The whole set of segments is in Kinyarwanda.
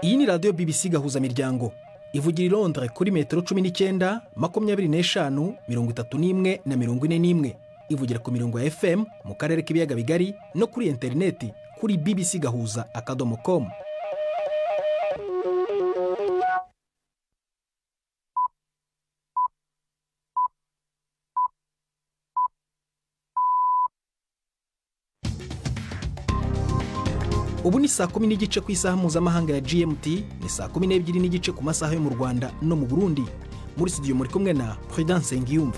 Iyi ni radio BBC gahuza miryango ivugira i Londres kuri metero 19, 25, 31 na 41. Ivugira ku mirongo ya FM mu karere k'ibiyaga bigari no kuri interineti kuri bbcgahuza.com. Ubu ni saa 10 n'igice ku isaha mpuzamahanga ya GMT, ni saa 12 n'igice ku masaha yo mu Rwanda no mu Burundi. Muri studio muri kumwe na Prudence Ngiyumva.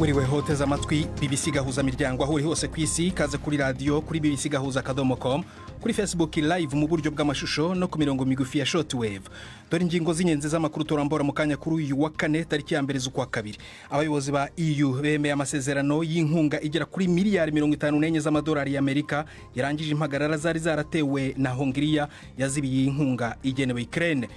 Wiriwe hoteza amatwi BBC gahuza miryango aho uri hose ku isi, kaze kuri radio kuri bbcgahuza.com, kuri Facebook live mu buryo bw'amashusho no ku mirongo migufi ya shortwave. Dore ingingo z'inyenzi z'amakuru turambora mu kanya kuri uyu wa kane tariki ya mbere z'ukwa kabiri. Abayobozi ba EU bemeye amasezerano y'inkunga igera kuri miliyari 54 z'amadolari y'Amerika yarangije impagarara zari zaratewe na Hongiriya yazibiye inkunga igenewe Ukraine.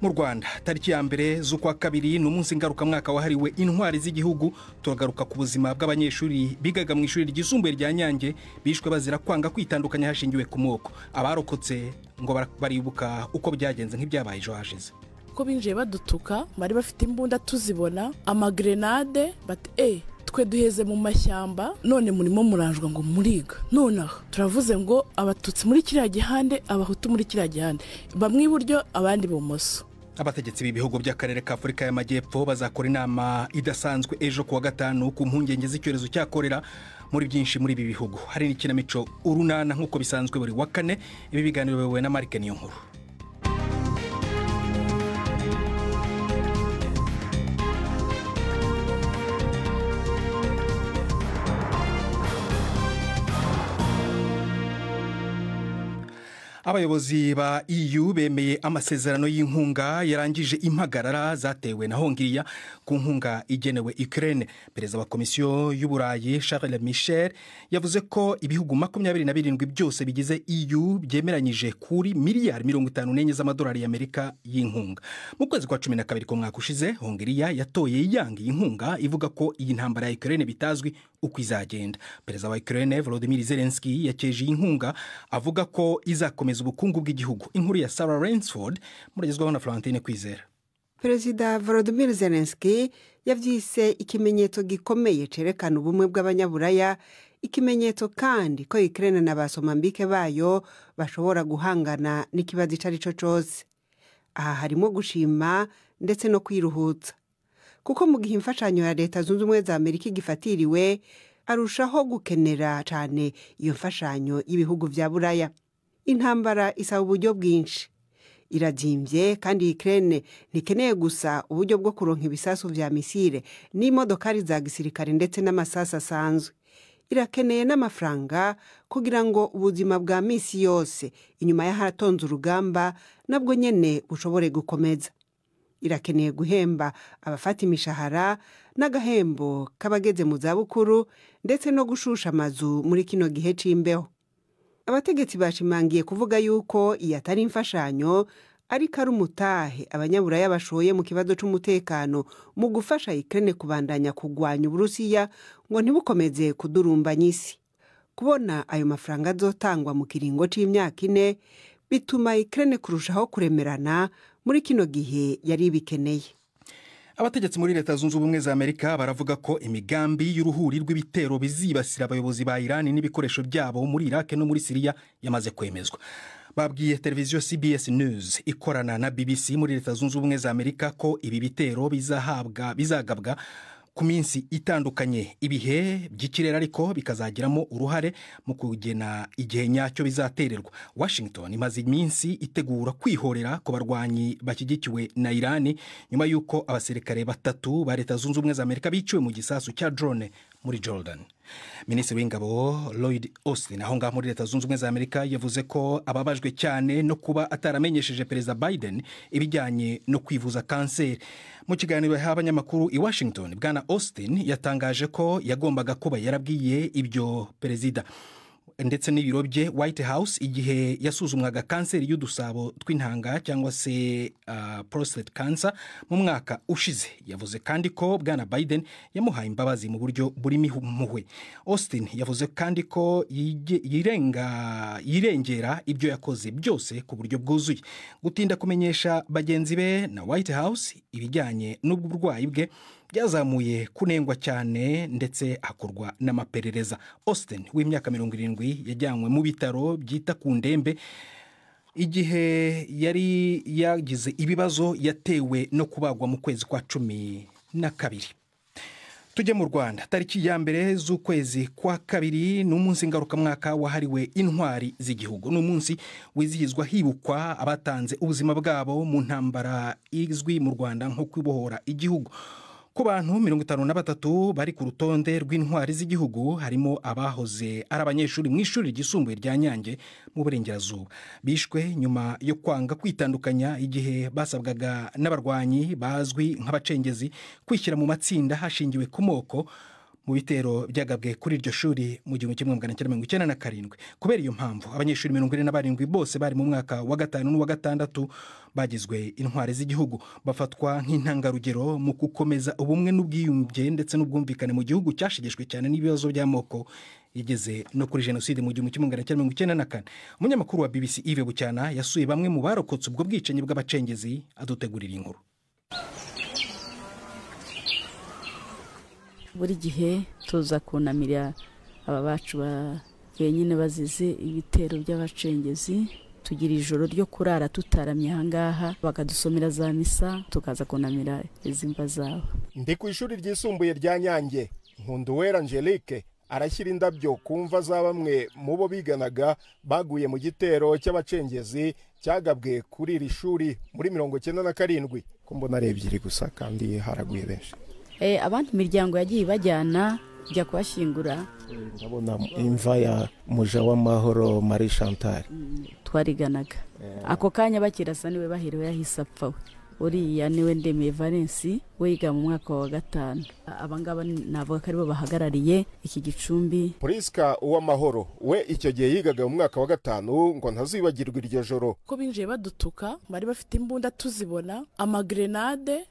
Mu Rwanda tariki ya mbere z'ukwa kabiri n'umunsi ngaruka mwaka wahariwe intwari z'igihugu. Turagaruka ku buzima bw'abanyeshuri bigaga mu ishuri ryisumbuye rya Nyange bishwe bazira kwanga kwitandukanya hashingiwe ku moko. Abarokotse ngo baribuka uko byagenze nk'ibyabaye ejo hashize. Ko binjiye badutuka bari bafite imbunda tuzibona amagrenade bati twe duheze mu mashyamba none murimo muranjwa ngo muriga. Nonaha turavuze ngo abatutsi muri kiriya gihande, abahutu muri kiriya gihande, bamwe iburyo abandi bumoso. Abategetsi b'ibihugu by'akarere ka Afurika y'Amajyepfo bazakora inama idasanzwe ejo kuwa gatanu ku mpungenge z'icyorezo cya kolera muri byinshi muri ibi bihugu. Hari n'ikinamico urunana nk'uko bisanzwe buri wa kane. Ibi biganiro biyobowe na Marike Niyonkuru. Abayobozi ba EU bemeye amasezerano y'inkunga yarangije impagarara zatewe na Hongiriya ku nkunga igenewe Ukraine. Perezida wa Komisiyo y'Uburayi Charles Michel yavuze ko ibihugu 27 byose bigize EU byemeranyije kuri miliyari 54 z'amadolari y'Amerika y'inkunga. Mu kwezi kwa 12 ko mwaka ushize Hongiriya yatoye yanga inkunga ivuga ko iyi ntambara ya Ukraine bitazwi uko izagenda. Perezida wa Ukraine Volodymyr Zelensky yakeje inkunga avuga ko izakomeza ubukungu bw'igihugu. Inkuru ya Sarah Rainsford muragezwaho na Florentine Kwizera. Perezida Volodymyr Zelensky yavyise ikimenyetso gikomeye cerekana ubumwe bw'abanyaburaya, ikimenyetso kandi ko Ukraine n'abasomambike bayo bashobora guhangana n'ikibazo icarico cose. Aha harimo gushima ndetse no kwiruhutsa, kuko mu gihe imfashanyo ya Leta Zunze Ubumwe za Amerika igifatiriwe, arushaho gukenera cyane iyo mfashanyo y'ibihugu vya Buraya. Intambara isaba uburyo bwinshi, iradimvye kandi Ukraine ntikeneye gusa uburyo bwo kuronka ibisasu vya misile n'imodokari za gisirikare ndetse n'amasasa asanzwe. Irakeneye n'amafaranga kugira ngo ubuzima bwa misi yose inyuma y'ahatonze urugamba nabwo nyene bushobore gukomeza. Irakeneye guhemba abafata imishahara n'agahembo kabageze mu zabukuru ndetse no gushusha amazu muri kino gihe c'imbeho. Abategetsi bashimangiye kuvuga yuko iyo atari imfashanyo ariko ari umutahe abanyaburaya bashoye mu kibazo c'umutekano mu gufasha Ukraine kubandanya kugwanya Uburusiya ngo ntibukomeze kudurumbanya isi. Kubona ayo mafaranga azotangwa mu kiringo c'imyaka 4 bituma Ukraine kurushaho kuremerana muri kino gihe yari bikeneye. Abategetsi muri Leta Zunze Ubumwe za Amerika baravuga ko imigambi y'uruhuri rw'ibitero bizibasira abayobozi ba Iran n'ibikoresho byabo muri Iraq no muri Syria yamaze kwemezwa. Babwiye televiziyo CBS News ikorana na BBC muri Leta Zunze Ubumwe za Amerika ko ibi bitero bizagabwa ku minsi itandukanye. Ibihe by'ikirere ariko bikazagiramo uruhare mu kugena igihe nyacyo bizatererwa. Washington imaze iminsi itegura kwihorera ku barwanyi bashyigikiwe na Iran nyuma y'uko abasirikare 3 ba Leta Zunze Ubumwe za Amerika biciwe mu gisasu cya drone muri Jordan. Minisitiri w'ingabo Lloyd Austin aho ngaho muri Leta Zunze Ubumwe za Amerika yavuze ko ababajwe cyane no kuba ataramenyesheje Perezida Biden ibijyanye no kwivuza kanseri. Mu kiganiro y'abanyamakuru i Washington, Bwana Austin yatangaje ko yagombaga kuba yarabwiye ibyo Perezida. ndetse n'ibiro bye White House igihe yasuzumwaga kanseri y'udusabo tw'intanga cyangwa se prostate cancer mu mwaka ushize. Yavuze kandi ko bwana Biden yamuhaye imbabazi mu buryo burimo impuhwe. Austin yavuze kandi ko yirengera ibyo yakoze byose ku buryo bwuzuye. Gutinda kumenyesha bagenzi be na White House ibijyanye n'uburwayi bwe byazamuye kunengwa cyane ndetse hakorwa n'amaperereza. Austin w'imyaka 70 yajyanywe mu bitaro byita ku ndembe igihe yari yagize ibibazo yatewe no kubagwa mu kwezi kwa 12. Tujye mu Rwanda. Tariki ya mbere z'ukwezi kwa kabiri n'umunsi ngarukamwaka wahariwe intwari z'igihugu. N'umunsi wizihizwa hibukwa abatanze ubuzima bwabo mu ntambara izwi mu Rwanda nko kwibohora igihugu. Ku bantu 53 bari ku rutonde rw'intwari z'igihugu harimo abahoze ari abanyeshuri mu ishuri ryisumbuye rya Nyange mu Burengerazuba. Bishwe nyuma yo kwanga kwitandukanya igihe basabwaga n'abarwanyi bazwi nk'abacengezi kwishyira mu matsinda hashingiwe ku moko mu bitero byagabwe kuri iryo shuri mu 1997. Kubera iyo mpamvu abanyeshuri 47 bose bari mu mwaka wa 5 n'uwa 6 bagizwe intwari z'igihugu. Bafatwa nk'intangarugero mu gukomeza ubumwe n'ubwiyunge ndetse n'ubwumvikane mu gihugu cyashegeshwe cyane n'ibibazo by'amoko yigeze no kuri jenoside mu 1994. Umunyamakuru wa BBC Yves Bucyana yasuye bamwe mu barokotse ubwo bwicanyi bw'abacengezi adutegurira inkuru. Buri gihe tuza kunamira aba bacu benyine bazize ibitero by'abacengezi. Tugira ijoro ryo kurara tutaramye ahangaha, bakadusomera za misa tukaza kunamira izimva zabo. Ndi ku ishuri ryisumbuye rya Nyange. Nkunduwera Angelique arashyira indabyo kumva za bamwe mu bo biganaga baguye mu gitero cy'abacengezi cyagabwe kuri iri shuri muri 1997. Ko mbona ari ebyiri gusa kandi haraguye benshi. Abandi imiryango yagiye bajyana jya kubashyingura. Ndabona imva ya muja w'amahoro Marie Chantal twariganaga. Ako kanya bakirasa niwe bahiriwe yahise apfa. Uriya niwe Ndemeye Valence we yiga mu mwaka wa 5. Abangaba navuga ko aribo bahagarariye iki gicumbi. Priska Uwamahoro we icyo gihe yigaga mu mwaka wa 5 ngo ntazibagirwa iryo joro. Ko binjiye badutuka bari bafite imbunda tuzibona amagrenade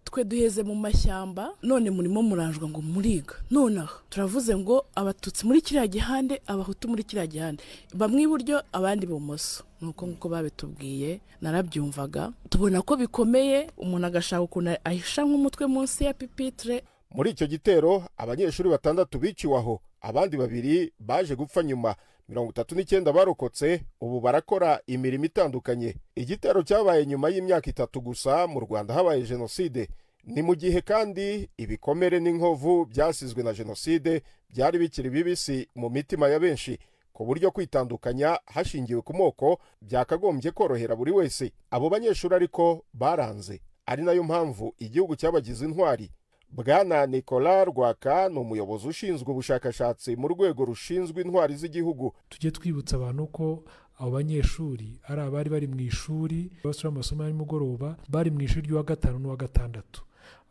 twe duheze mu mashyamba none murimo muranjwa ngo muriga. Nonaha turavuze ngo abatutsi muri kiriya gihande abahutu muri kiriya gihande, bamwe iburyo abandi ibumoso. Nuko nkuko babitubwiye narabyumvaga tubona ko bikomeye, umuntu agashaka ukuntu ahisha nk'umutwe munsi ya pipitre. Muri icyo gitero abanyeshuri 6 biciwe aho, abandi 2 baje gupfa nyuma. 39 barokotse ubu barakora imirimo itandukanye. Igitero cyabaye nyuma y'imyaka 3 gusa mu Rwanda habaye jenoside. Ni mu gihe kandi ibikomere n'inkovu byasizwe na jenoside byari bikiri bibisi mu mitima ya benshi, ku buryo kwitandukanya hashingiwe ku moko byakagombye korohera buri wese. Abo banyeshuri ariko baranze, ari nayo mpamvu igihugu cyabagize intwari. Bwana Nicolas Rwaka ni umuyobozi ushinzwe ubushakashatsi mu rwego rushinzwe intwari z'igihugu. Tujye twibutsa abantu ko abo banyeshuri ari abari bari mu ishuri basura amasomo y'umugoroba, bari mu ishuri ry'uwa 5 n'uwa 6.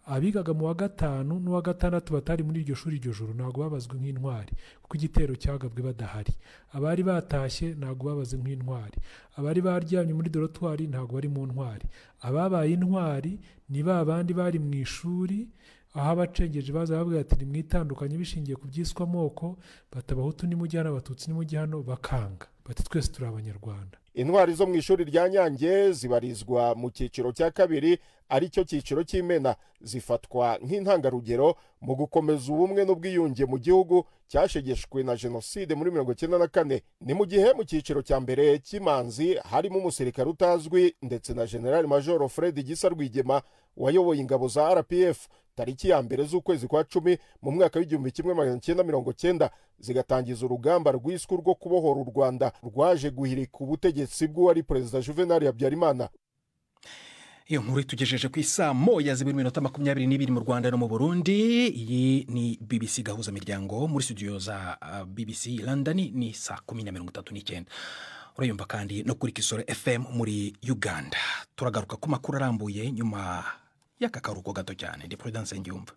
Abigaga mu wa 5 n'uwa 6 batari muri iryo shuri iryo joro ntabwo babazwe nk'intwari kuko igitero cyagabwe badahari. Abari batashye ntabwo babazwe nk'intwari. Abari baryamye muri dorotwari ntabwo bari mu ntwari. Ababaye intwari ni babandi bari mu ishuri aho abacengeje baza bavuga ati nimwitandukanye bishingiye ku byiswa moko, batabahutu ni mujyana abatutsi ni mujyano, bakanga bati twese turi abanyarwanda. Intwari zo mu ishuri rya Nyange zibarizwa mu cyiciro cya 2 ari cyo cyiciro cy'imena, zifatwa nk'intangarugero mu gukomeza ubumwe n'ubwiyunge mu gihugu cyashegeshwe na jenoside muri 1994. Ni mu gihe mu cyiciro cya mbere cy'imanzi harimo umusirikare utazwi ndetse na General Major Fred Gisa Rwigema wayoboye ingabo za RPF. Tariki ya mbere z'ukwezi kwa 10 mu mwaka w'1990 zigatangiza urugamba rwiswe rwo kubohora u Rwanda rwaje guhirika ubutegetsi bw'uwari Perezida Juvenal Habyarimana. Iyo nkuru itugejeje ku isaa 1:22 mu Rwanda no mu Burundi. Iyi ni BBC gahuza miryango muri studio za BBC London ni saa 10:39. Urayumva kandi no kuri Kisoro FM muri Uganda. Turagaruka ku makuru arambuye nyuma y'akakaruko gato cyane. Ndi Prudence Ngyumva.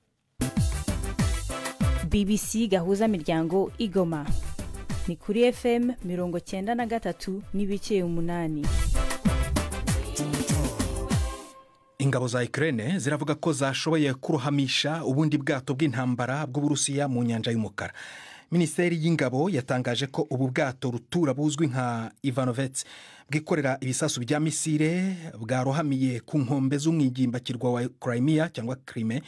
BBC gahuza miryango Igoma. ni kuri FM 93.8. ingabo za Ukraine ziravuga ko zashoboye kurohamisha ubundi bwato bw'intambara bw'Uburusiya mu nyanja y'umukara. Minisiteri y'ingabo yatangaje ko ubu bwato rutura buzwi nka Ivanovets bwikorera ibisasu bya misile bwarohamiye ku nkombe z'umwigimbakirwa wa Crimea cyangwa Crimea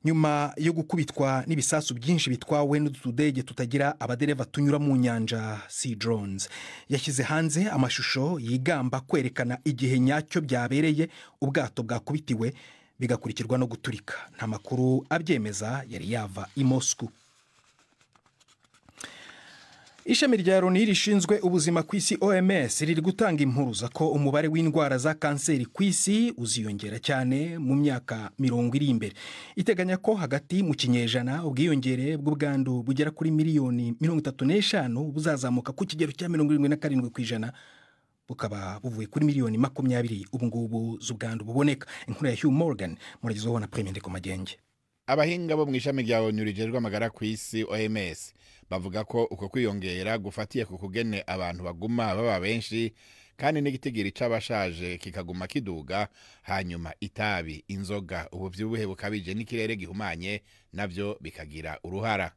nyuma yo gukubitwa n'ibisasu byinshi bitwawe n'ududege tutagira abadereva tunyura mu nyanja Sea Drones. Yashyize hanze amashusho yigamba kwerekana igihe nyacyo byabereye ubwato bwakubitiwe bigakurikirwa no guturika. Nta makuru abyemeza yari yava i Moscow. Ishami rya Loni rishinzwe ubuzima ku isi OMS riri gutanga impuruza ko umubare w'indwara za kanseri ku isi uziyongera cyane mu myaka 20 iri imbere. Iteganya ko hagati mu kinyejana ubwiyongere bw'ubwandu bugera kuri miliyoni 35 buzazamuka ku kigero cya 77% bukaba buvuye kuri miliyoni 20 ubu ngubu z'ubwandu buboneka. Inkuru ya Hugh Morgan muragizoho na Premier Ndeko Magenge. Abahinga bo mu ishami rya ONU rijejwe amagara ku isi OMS bavuga ko uko kwiyongera gufatiye ku kugene abantu baguma baba benshi kandi n'igitigiri c'abashaje kikaguma kiduga, hanyuma itabi, inzoga, ubuvyibuhe bukabije n'ikirere gihumanye navyo bikagira uruhara.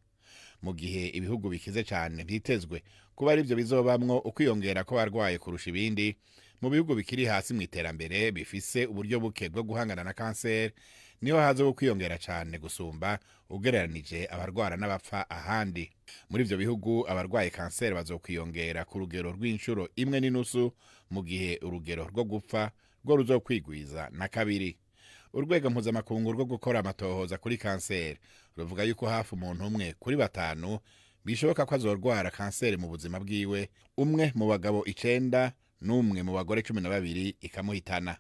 Mu gihe ibihugu bikize cyane byitezwe kuba ari byo bizobamwo ukwiyongera ko barwaye kurusha ibindi, mu bihugu bikiri hasi mu iterambere bifise uburyo buke bwo guhangana na kanseri niho haza kwiyongera cyane gusumba ugereranije abarwara n'abapfa ahandi. Muri ivyo bihugu abarwaye kanseri bazokwiyongera ku rugero rw'inshuro 1.5 mu gihe urugero rwo gupfa rwo ruzokwigwiza na kabiri. Urwego mpuzamakungu rwo gukora amatohoza kuri kanseri ruvuga yuko hafi umuntu umwe kuri 5 bishoboka ko azorwara kanseri mu buzima bwiwe, umwe mu bagabo 9 n'umwe mu bagore 12 ikamuhitana.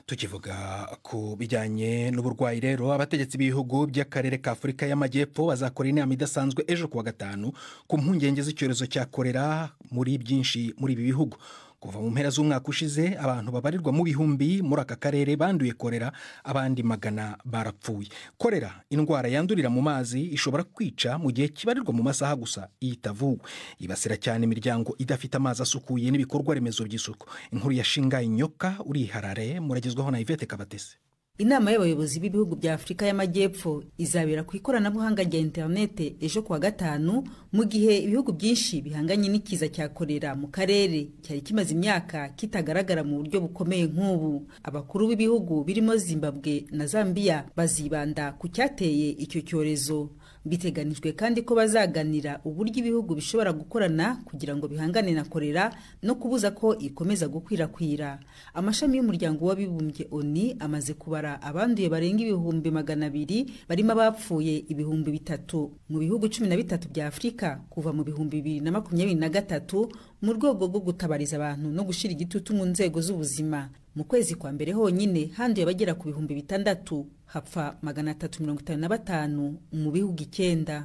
Tukivuga ku bijyanye n'uburwayi rero, abategetsi b'ibihugu by'akarere ka Afurika y'Amajyepfo bazakora inama idasanzwe ejo kuwa gatanu ku mpungenge z'icyorezo cya kolera muri byinshi muri ibi bihugu. Kuva mu mpera z'umwaka ushize abantu babarirwa mu bihumbi muri aka karere banduye kolera, abandi magana barapfuye. Kolera indwara yandurira mu mazi ishobora kwica mu gihe kibarirwa mu masaha gusa itavuwe. Ibasira cyane imiryango idafite amazi asukuye n'ibikorwa remezo by'isuku. Inkuru ya Shinga Inyoka uri Harare muragezwaho na Yvette Kabatese. Inama y'abayobozi b'ibihugu bya Afurika y'Amajyepfo izabera ku ikoranabuhanga rya internet ejo kuwa gatanu, mu gihe ibihugu byinshi bihanganye n'ikiza cya kolera mu karere cyari kimaze imyaka kitagaragara mu buryo bukomeye nk'ubu. Abakuru b'ibihugu birimo Zimbabwe na Zambia bazibanda ku cyateye icyo cyorezo. Biteganijwe kandi ko bazaganira uburyo ibihugu bishobora gukorana kugira ngo bihangane na kolera no kubuza ko ikomeza gukwirakwira. Amashami y'umuryango w'abibumbye ONU amaze kubara abanduye barenga 200,000 barimo abapfuye 3,000 mu bihugu 13 bya Afurika kuva mu 2023 mu rwego rwo gutabariza abantu no gushira igitutu mu nzego z'ubuzima. Mu kwezi kwa mbere honyine handuye bagera ku 600, hapfa 355 mu bihugu 9.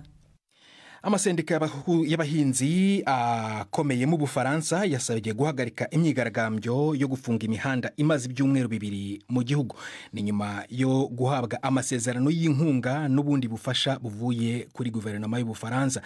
Amasendika y'abahinzi akomeye mu Bufaransa yasabye guhagarika imyigaragambyo yo gufunga imihanda imaze ibyumweru 2 mu gihugu. Ni nyuma yo guhabwa amasezerano y'inkunga n'ubundi bufasha buvuye kuri guverinoma y'Ubufaransa.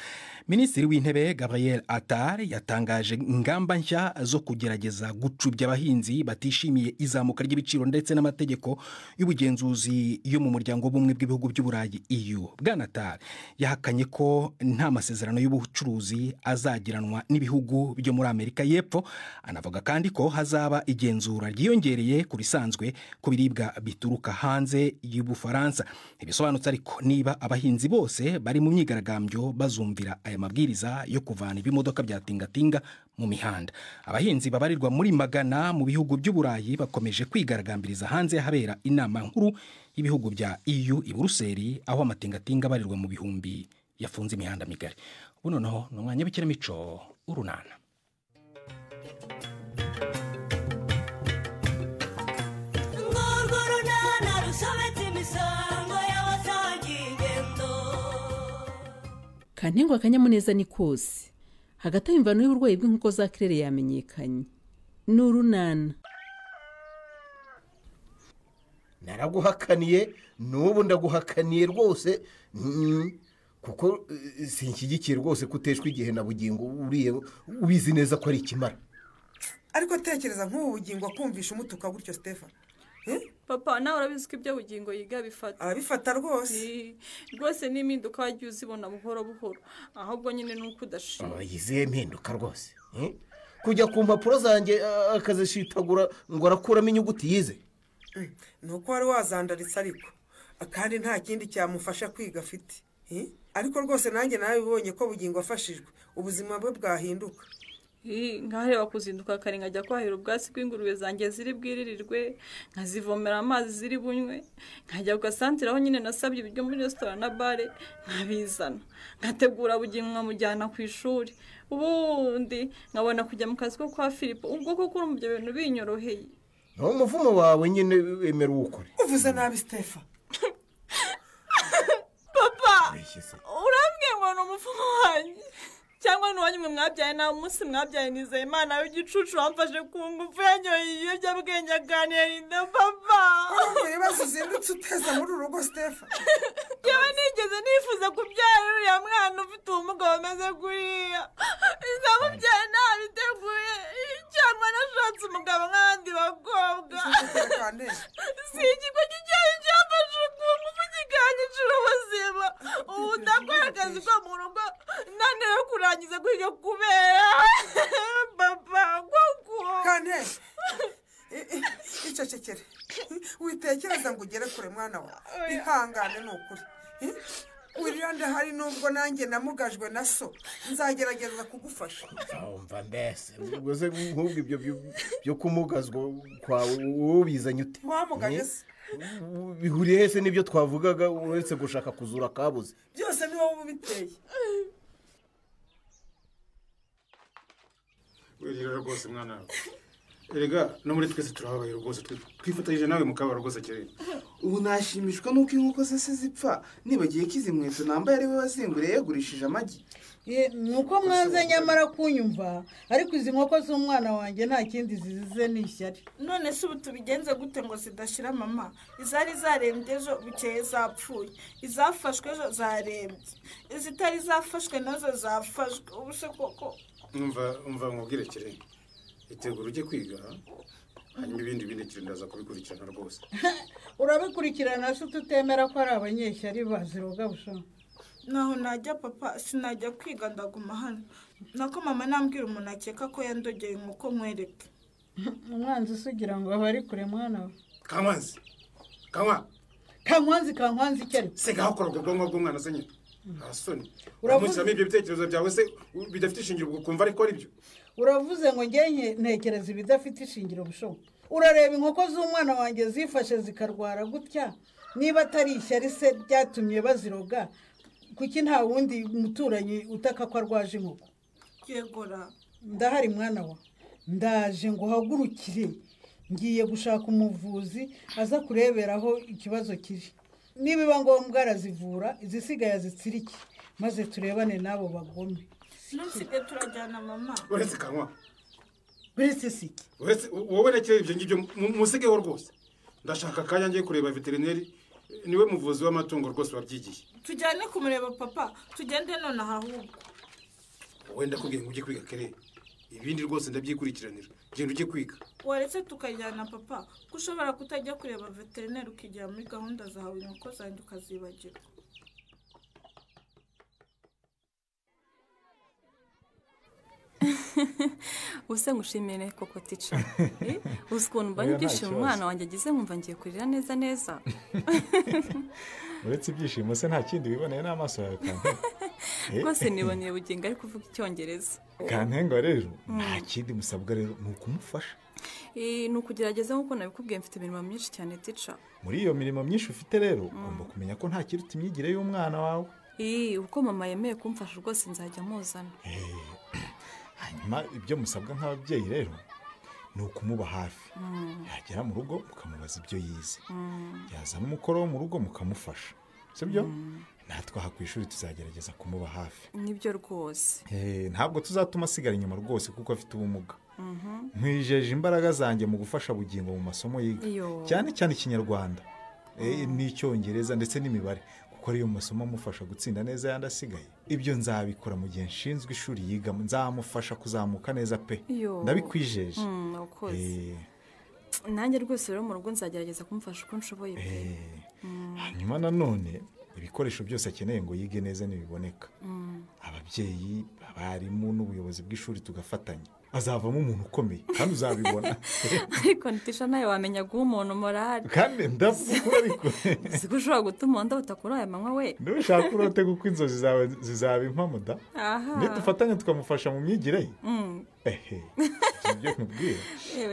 Minisitiri w'Intebe Gabriel Attal yatangaje ingamba nshya zo kugerageza gucubya abahinzi batishimiye izamuka ry'ibiciro ndetse n'amategeko y'ubugenzuzi yo mu muryango w'ubumwe bw'ibihugu by'Uburayi EU. Bwana Attal yahakanye ko nta masezerano y'ubucuruzi azagiranwa n'ibihugu byo muri Amerika y'Epfo. Anavuga kandi ko hazaba igenzura ryiyongereye ku bisanzwe ku biribwa bituruka hanze y'Ubufaransa. Ibisobanutse ariko niba abahinzi bose bari mu myigaragambyo bazumvira aya mabwiriza yo kuvana ibimodoka bya tingatinga mu mihanda. Abahinzi babarirwa muri magana mu bihugu by'Uburayi bakomeje kwigaragambiriza hanze habera inama nkuru y'ibihugu bya EU i Buruseli, aho amatingatinga barirwa mu bihumbi yafunze imihanda migari. Ubu noneho ni umwanya w'ikinamico Urunana. Kantengwa akanyamuneza ni kose. Hagati y'imvano y'uburwayi bw'inkoko za kirere yamenyekanye. Ni Urunana. Naraguhakaniye, n'ubu ndaguhakaniye rwose. kuko sinshyigikiye rwose ko uteshwa igihe na bugingo uriye ubizi neza ko ari ikimara. ariko tekereza nk'ubu bugingo akumvisha umutuka gutyo Stefano. Papa nawe urabizi ko ibyo bugingo yiga bifata. Arabifata rwose. Rwose n'impinduka wagiye uzibona buhoro buhoro. Ahubwo nyine nuko udashima. Yiziye impinduka rwose. Kujya ku mpapuro zanjye akazishitagura ngo arakuramo inyuguti yize. Nuko wari wazandaritse ariko kandi nta kindi cyamufasha kwiga afite. Ariko rwose nanjye nawe bibonye ko bugingo afashijwe ubuzima bwe bwahinduka. Nkahareba kuzinduka kare nkajya kwahira ubwatsi bw'ingurube zanjye ziri bwiririrwe nkazivomera amazi ziri bunywe nkajya ugasantiraho nyine nasabye ibiryo muri restaurant na bare nkabizana ngategura bugingo nkamujyana ku ishuri ubundi nkabona kujya mu kazi ko kwa Philippe ubwo koko urumva ibyo bintu binyoroheye. Naho umuvumo wawe nyine wemera ukore. Uvuze nabi Stefano. Papa urambwiye ngo ni umuvumo wanjye cyangwa n'uwanyu mwe mwabyaye nawe umunsi mwabyaye nizeye Imana w'igicucu wamfashe ku ngufu yanyoye ibiyobyabwenge aganira inda papa. Ibibazo uzindutse uteza muri uru rugo Stefano. Yewe nigeze nifuza kubyara uriya mwana ufite ubumuga bumeze kuriya izamubyaye ntabiteguye cyangwa nashatse umugabo nk'abandi bakobwa. Si ikigo kijyanye cyafashe ku ngufu kikanyicira ubuzima ubu ndakora akazi ko mu rugo naniwe kurangiza kwiga kubera papa koko. Kane icecekere witekereza ngo ugere kure mwana wawe ihangane ni ukuri. Wirinde hari nubwo nanjye namugajwe na so nzagerageza kugufasha. Umva mbese ubwo nk'ubwo ibyo byo kumugazwa kwawe ubizanye ute? Wamugaje se bihuriye hese n'ibyo twavugaga uretse gushaka kuzura kabuze. Byose ni wowe ubiteye. Wirira rwose mwana wawe. Erega no muri twese turababaye rwose twifatanyije nawe mukaba rwose cyane. Ubu nashimishwa nuko inkoko zose zipfa nibagiye kizi mweto nambaye ari we wazinguriye yagurishije amagi. Nuko mwanze nyamara kunyumva ariko izi nkoko z'umwana wanjye nta kindi zizize n'ishyari. None se ubu tubigenze gute ngo zidashira mama? Izari zarembye ejo bukeye zapfuye, izafashwe ejo zarembye, izitari zafashwe nazo zafashwe. Ubu se koko umva nkubwire kire itegura ujye kwiga hanyuma ibindi bindekire ndaza kubikurikirana rwose. Urabikurikirana se tutemera ko ari abanyeshyari baziroga busho. Naho najya papa sinajya kwiga ndaguma hano. Nako mama nambwira umuntu akeka ko yandogeye nkuko mwereke. Umwanzi usugira ngo abari kure mwana we. Kankwanzi cyari. Sega hakoroga bwongo bw'umwana se nyine. Asoni. Uravuze ibyo bitekerezo byawe se bidafite ishingiro ukumva ariko ari byo. Uravuze ngo ngenye ntekereza ibidafite ishingiro busho. Urareba inkoko z'umwana wanjye zifashe zikarwara gutya niba atari ishyari se ryatumye baziroga kuki nta wundi muturanyi utaka ko arwaje inkoko. Yegora ndahari mwana wa ndaje ngo hagurukire ngiye gushaka umuvuzi aza kureberaho ikibazo kiri nibiba ngombwa arazivura izisigaye azitsiriki maze turebane nabo bagome. Nusige turajyana mama. Uretse kanwa. Uretse siki. Uretse wowe nakire ibyo ngibyo musigeho rwose. Ndashaka kanya ngiye kureba veterineri niwe muvuzi w'amatungo rwose wabyigiye. Tujyane kumureba papa tugende none ahubwo. Wenda kubwiye ngo ujye kwiga kere. Ibindi rwose ndabyikurikiranira. Genda ujye kwiga. Waretse tukajyana papa kushobora kutajya kureba veterineri ukijya muri gahunda zawe inkoko zanjye ukazibagirwa. Use ngushimire koko tica. Ukuntu mbanye ibyishimo umwana wanjye agize nkumva ngiye kurira neza neza. Uretse ibyishimo se nta kindi wiboneye n'amaso yawe kandi. Rwose niboneye bugingo ari kuvuga icyongereza. Kantengo rero nta kindi musabwa rero ni ukumufasha. Ni ukugerageza nk'uko nabikubwiye mfite imirimo myinshi cyane tica. Muri iyo mirimo myinshi ufite rero ugomba kumenya ko nta kiruta imyigire y'umwana wawe. Uko mama yemeye kumfasha rwose nzajya muzana. Hanyuma ibyo musabwa nk'ababyeyi rero ni ukumuba hafi. Yagera mu rugo mukamubaza ibyo yize. Yazana umukoro wo mu rugo mukamufasha. Sibyo? Natwe aha ku ishuri tuzagerageza kumuba hafi. Nibyo rwose. Ntabwo tuzatuma asigara inyuma rwose kuko afite ubumuga. Nkwijeje imbaraga zanjye mu gufasha bugingo mu masomo yiga. Cyane cyane Ikinyarwanda. N'icyongereza ndetse n'imibare. kuko ariyo masomo amufasha gutsinda neza yandi asigaye. Ibyo nzabikora mu gihe nshinzwe ishuri yigamo, nzamufasha kuzamuka neza pe, ndabikwijeje. nanjye rwose rero mu rugo nzagerageza kumufasha uko nshoboye pe. Hanyuma nanone ibikoresho byose akeneye ngo yige neza nibiboneka, ababyeyi, abarimu n'ubuyobozi bw'ishuri tugafatanya, azavamo umuntu ukomeye kandi uzabibona. Ariko ntisha nawe wamenya guha umuntu morali. Kandi ndavukura ariko siko ushobora gutuma ndota kuri aya manywa we. Ntushaka urote kuko inzozi zawe zizaba impamo da. Nidufatanya tukamufasha mu myigire ye. Ibyo nkubwira.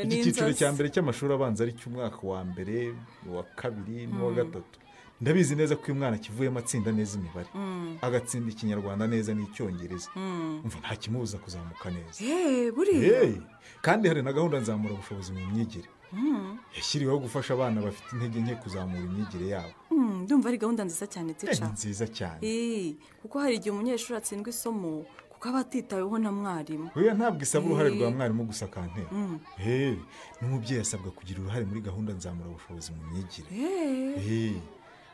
Icyiciro cya mbere cy'amashuri abanza ari cy'umwaka wa mbere, wa kabiri n'uwa gatatu. Ndabizi neza ko uyu mwana kivuyemo atsinda neza imibare, agatsinda ikinyarwanda neza n'icyongereza. Umva nta kimubuza kuzamuka neza. Buriya. Kandi hari na gahunda nzamura ubushobozi mu myigire. Yashyiriweho gufasha abana bafite intege nke kuzamura imyigire yabo. Ndumva ari gahunda nziza cyane tica. Nziza cyane. Kuko hari igihe umunyeshuri atsindwa isomo kuko aba atitaweho na mwarimu. Oya ntabwo isaba uruhare rwa mwarimu gusa kantera. N'umubyeyi asabwa kugira uruhare muri gahunda nzamura ubushobozi mu myigire.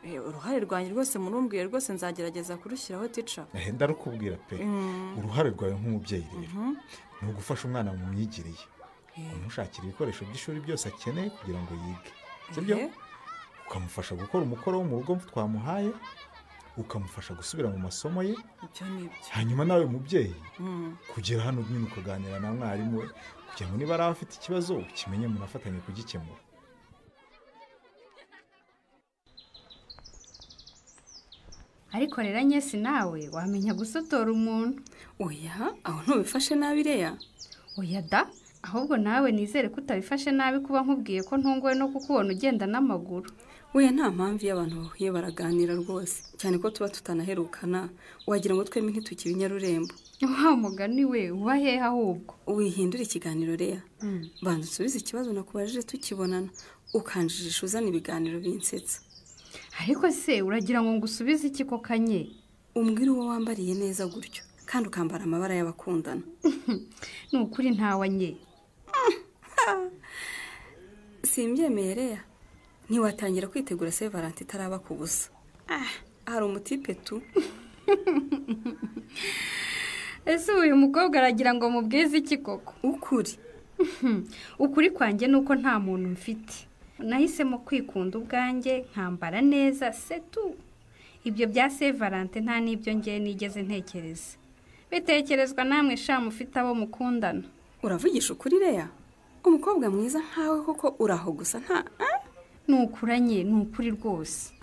Uruhare rwanjye rwose murumbwiye rwose nzagerageza kurushyiraho tica. Ndarukubwira pe. Uruhare rwawe nk'umubyeyi rero ni ugufasha umwana mu myigire ye, umushakira ibikoresho by'ishuri byose akeneye kugira ngo yige, sibyo? Ukamufasha gukora umukoro wo mu rugo twamuhaye, ukamufasha gusubira mu masomo ye. Hanyuma nawe mubyeyi kugera hano nyine ukaganira na mwarimu we kugira ngo niba ari afite ikibazo ukimenye munafatanye kugikemura. Ariko rero nyesi nawe wamenya gusotora umuntu. Oya, aho ntubifashe nabi reya. Oya da, ahubwo nawe nizere ko utabifashe nabi kuba nkubwiye ko ntungowe no kukubona ugenda n'amaguru. Oya nta mpamvu y'abantu bahuye baraganira rwose, cyane ko tuba tutanaherukana, wagira ngo twembi ntitukibe Nyarurembo. Wa mugani we uba hehe ahubwo? Wihindura ikiganiro reya. Banza usubize ikibazo nakubajije tukibonana, ukanjijisha uzana ibiganiro binsetsa. Ariko se uragira ngo ngusubize iki ko kanye? Umbwire uwo wambariye neza gutyo kandi ukambara amabara y'abakundana. Nukuri ntawanye. Simbyemeye reya. Ntiwatangira kwitegura Saint Valentin itaraba ku busa. Hari umutipe tu. Ese uyu mukobwa aragira ngo mubwize iki koko? Ukuri. Ukuri kwanjye nuko nta muntu mfite. Nahisemo kwikunda ubwanjye nkambara neza setu. Ibyo bya Saint Valentin nta nibyo ngiye nigeze ntekereza. Bitekerezwa namwe shamu ufite abo mukundana. Uravugisha ukuri reya? Umukobwa mwiza nkawe koko uraho gusa nta nukuranye nukuri rwose.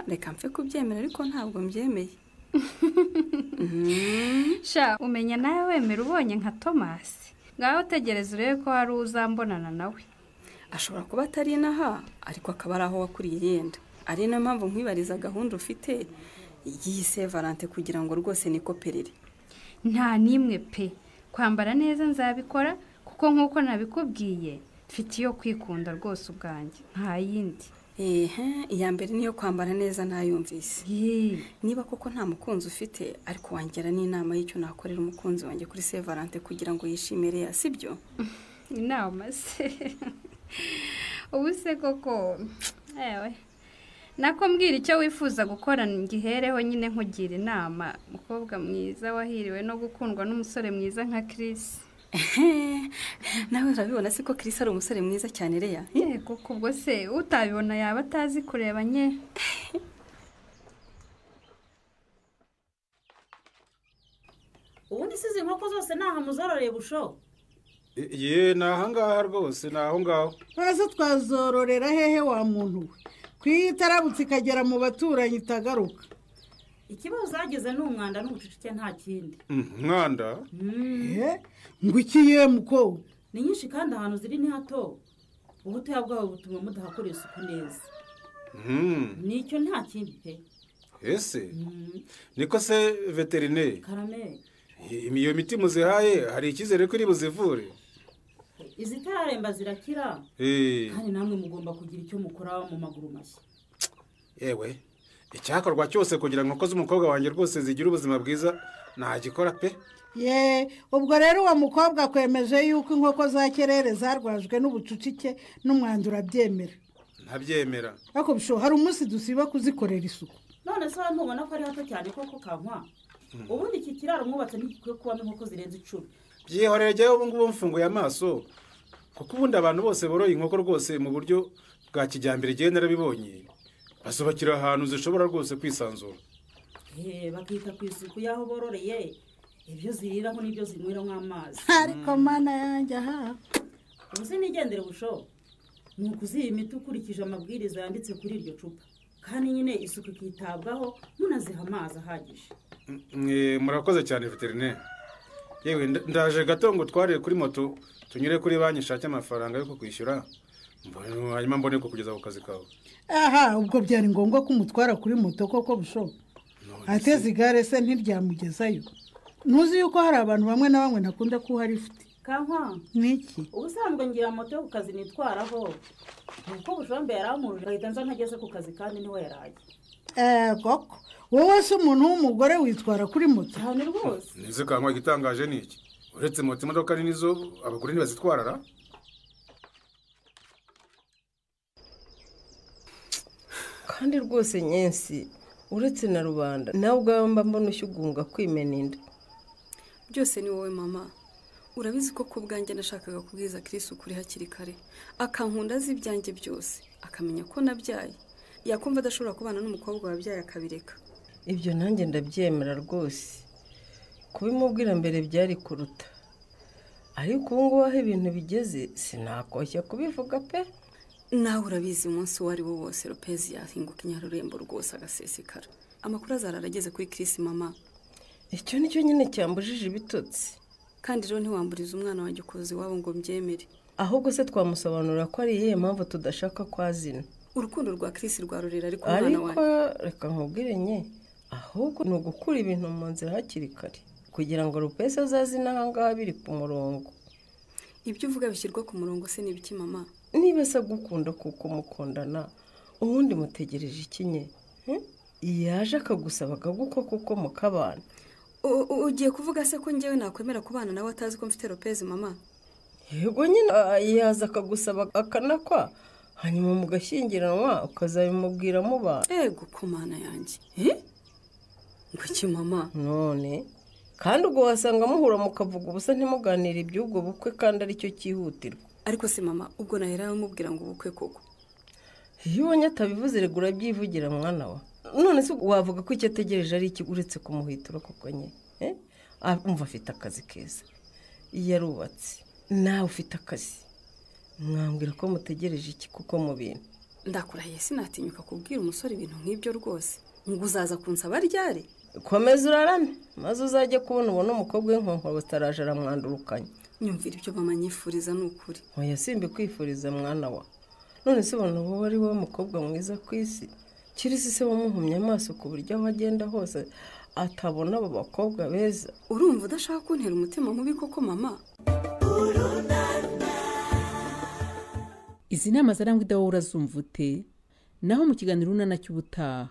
Reka mfe kubyemera ariko ntabwo mbyemeye. Sha umenya nawe wemera ubonye nka Thomas. Ngaho tegereza urebe ko hari uzambonana nawe. Ashobora kuba atari naha ariko akaba ari aho wakuriye yenda. Ari na mpamvu nkwibariza gahunda ufite iyi Saint Valentin kugira ngo rwose nikoperere. Nta nimwe pe. Kwambara neza nzabikora kuko nkuko nabikubwiye mfite iyo kwikunda rwose ubwanjye nta yindi. Iya mbere niyo kwambara neza ntayumvise. Niba koko nta mukunzi ufite ariko wangera n'inama y'icyo nakorera umukunzi wanjye kuri Saint Valentin kugira ngo yishimire ya sibyo? Inama se. Ubu se koko nako mbwira icyo wifuza gukora ngihereho nyine nkugira inama. Mukobwa mwiza wahiriwe no gukundwa n'umusore mwiza nka Chris. Nawe urabibona se ko Chris ari umusore mwiza cyane reya? Yego kubwo se utabibona yaba atazi kureba nye. Ubundi sizi inkoko zose naha muzororeye busho? Nahangaha rwose naho ngaho. Ese twazororera hehe wa muntu we? Kwitarabutse ikagera mu baturanyi itagaruka. Ikibazo zageze n'umwanda n'ubucucike nta kindi. Mwanda? Ngo ikiye muko? Ni nyinshi kandi ahantu ziri ni hato. Ubutoya bwawe butuma mudahakora isuku neza. Nicyo nta kindi pe. Ese niko se veterineri? Karame. Iyo miti muzihaye hari ikizere ko iri buzivure? Izitararemba zirakira. Kandi namwe mugomba kugira icyo mukora mu maguru mashya. Yewe icyakorwa cyose kugira ngo koze umukobwa wanjye rwose zigira ubuzima bwiza nagikora pe. Ubwo rero wa mukobwa kwemeje yuko inkoko za kerere zarwajwe n'ubucucike n'umwanda urabyemera? Ntabyemera. Ariko bisho hari umunsi dusiba kuzikorera isuku. none se ntubona ko ari hato cyane koko kankwa ubundi iki kiraro mwubatse ntigikwiye kubamo inkoko zirenze 10. byihorera jyaho ubu ngubu mfunguye amaso kuko ubundi abantu bose boroye inkoko rwose mu buryo bwa kijyambere igihe narabibonye bazubakira ahantu zishobora rwose kwisanzura. Bakita ku isuku y'aho bororeye ibyo ziriraho n'ibyo zinyweraho amazi. Ariko mana yanjye aha ubu sinigendere busho ni ukuziha imiti ukurikije amabwiriza yanditse kuri iryo cupa kandi nyine isuku ikitabwaho munaziha amazi ahagije. Murakoze cyane veterineri. Yewe ndaje gato ngo twarire kuri moto tunyure kuri banki nshake amafaranga yo kukwishyura hanyuma mbone ko kugeza ku kazi kawe. Aha ubwo byari ngombwa ko umutwara kuri moto koko busho ateze igare se ntiryamugezayo. Ntuzi yuko hari abantu bamwe na bamwe ntakunda ko hari ifite. Kankwa niki ubusanzwe ngira moto yo ku kazi nitwaraho nuko bushombe yaramuruje ahita nza ntageze ku kazi kandi niwe yaraye. Koko wowe se umuntu w'umugore witwara kuri moto? Cyane rwose. Nize Kankwa igitangaje niki uretse moto imodoka nini zo abagore ntibazitwarara. Kandi rwose nyensi uretse na rubanda nawe ubwawe mba mbona ushyugunga kwimena inda. Byose ni wowe mama. Urabizi ko ku bwanjye nashakaga kubwiza Chris ukuri hakiri kare akankunda z'ibyanjye byose akamenya ko nabyaye yakumva adashobora kubana n'umukobwa wabyaye akabireka. Ibyo nanjye ndabyemera rwose kubimubwira mbere byari kuruta ariko ubu ngubu aho ibintu bigeze sinakoshya kubivuga pe. Nawe urabizi umunsi uwo ari wo wose Lopez yahinguka inyarurembo rwose agasesekara. Amakuru azararageze kuri Chris mama. Icyo nicyo nyine cyambujije ibitotsi. Kandi rero ntiwamburiza umwana wanjye ukoze iwabo ngo mbyemere. Ahubwo se twamusobanurira ko ari iyihe mpamvu tudashaka kwazina. Urukundo rwa Chris rwarurira ariko umwana wanjye. Ariko reka nkubwire nye ahubwo ni ugukura ibintu mu nzira hakiri kare kugira ngo Lopez azazina ahangaha biri ku murongo. Ibyo uvuga bishyirwa ku murongo se n'ibiki mama? Niba se gukunda kuko mukundana ubundi mutegereje ikinye yaje akagusaba akaguko kuko mukabana. Ugiye kuvuga se ko njyewe nakwemera kubana nawe atazi ko mfite Lopez mama? Yego nyine yaza akagusaba akanakwa hanyuma mugashyingiranwa ukazabimubwira mubana. Ego ku mana yanjye ngwiki mama none kandi ubwo wasanga muhura mukavuga ubusa ntimuganire iby'ubwo bukwe kandi aricyo cyihutirwa. Ariko se mama ubwo nahera bamubwira ngo ubukwe koko iyo ubonye atabivuze regura byivugira mwana wa. None se wavuga ko icyo ategereje ari iki uretse kumuhitura koko nye umva afite akazi keza yarubatse nawe ufite akazi mwambwira ko mutegereje iki kuko mu bintu. Ndakurahiye sinatinyuka kubwira umusore ibintu nk'ibyo rwose ngo uzaza kunsaba ryari. Komeza urarame maze uzajye kubona ubona umukobwa w'inkonko bataraje aramwandurukanye. Nyumvira ibyo mama nyifuriza n'ukuri. Oya simbi kwifuriza mwana wa. None se ubona wowe ari wowe mukobwa mwiza ku isi kirisi se wamuhumye amaso ku buryo aho agenda hose atabona abo bakobwa beza. Urumva udashaka kuntera umutima mubi koko mama? Izi nama zarangwida wowe urazumva ute naho mu kiganiro Urunana cy'ubutaha.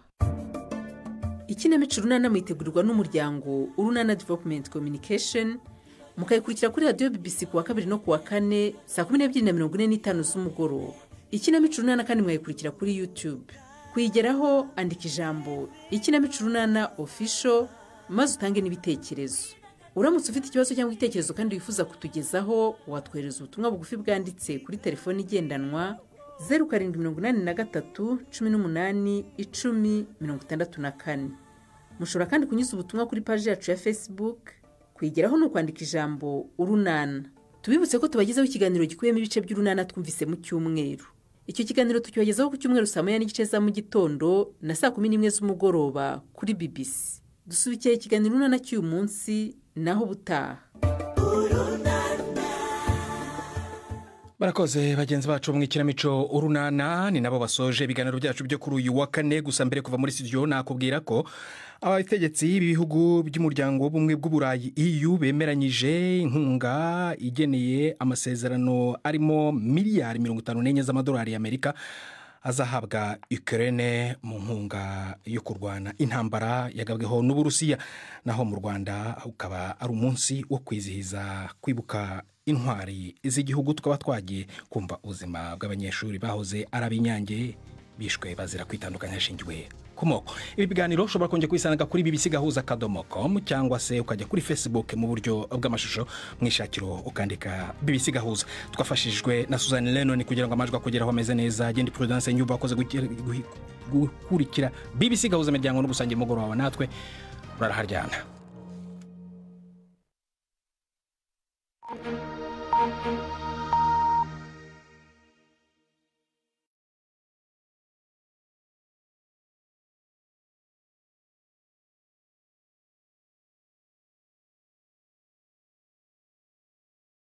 Ikinamico Urunana mwitegurirwa n'umuryango Urunana Development Communication mukayikurikira kuri radio BBC kuwa 2 no kuwa 4 saa 12:45 z'umugoroba. Ikinamico Urunana kandi mwayikurikira kuri YouTube. Kuyigeraho andika ijambo Ikinamico Urunana official maze utange n'ibitekerezo. Uramutse ufite ikibazo cyangwa igitekerezo kandi wifuza kutugezaho watwohereza ubutumwa bugufi bwanditse kuri telefone igendanwa 0783 18 10 64. Mushobora kandi kunyuza ubutumwa kuri page yacu ya Facebook. Kuyigeraho no kwandika ijambo Urunana. Tubibutse ko tubagezaho ikiganiro gikuyemo ibice by'Urunana twumvise mu cyumweru. Icyo kiganiro tukibagezaho ku cyumweru saa 9:30 za mu gitondo na saa 11 z'umugoroba kuri BBC. Dusubikiye ikiganiro Urunana cy'uyu munsi naho butaha. Barakoze bagenzi bacu mu ikinamico Urunana ni nabo basoje ibiganiro byacu byo kuri uyu wa kane. Gusa mbere kuva muri studio nakubwira ko abategetsi b'ibihugu by'umuryango w'ubumwe bw'Uburayi EU bemeranyije inkunga igeneye amasezerano arimo miliyari 54 z'amadolari y'Amerika azahabwa Ukraine mu nkunga yo kurwana intambara yagabweho n'Uburusiya. Naho mu Rwanda ukaba ari umunsi wo kwizihiza kwibuka intwari z'igihugu. Tukaba twagiye kumva ubuzima bw'abanyeshuri bahoze ari ab'Inyange bishwe bazira kwitandukanya hashingiwe ku moko. Ibi biganiro ushobora kongera kubisanga kuri bbc-gahuza.com cyangwa se ukajya kuri Facebook mu buryo bw'amashusho mwishakiro ukandika BBC Gahuza. Twafashijwe na Suzanne Lennon kugira ngo amajwi akugeraho ameze neza. Agenda Prudence Nyuba akoze gukurikira BBC Gahuza imiryango no gusangira umugoroba natwe uraraharyana.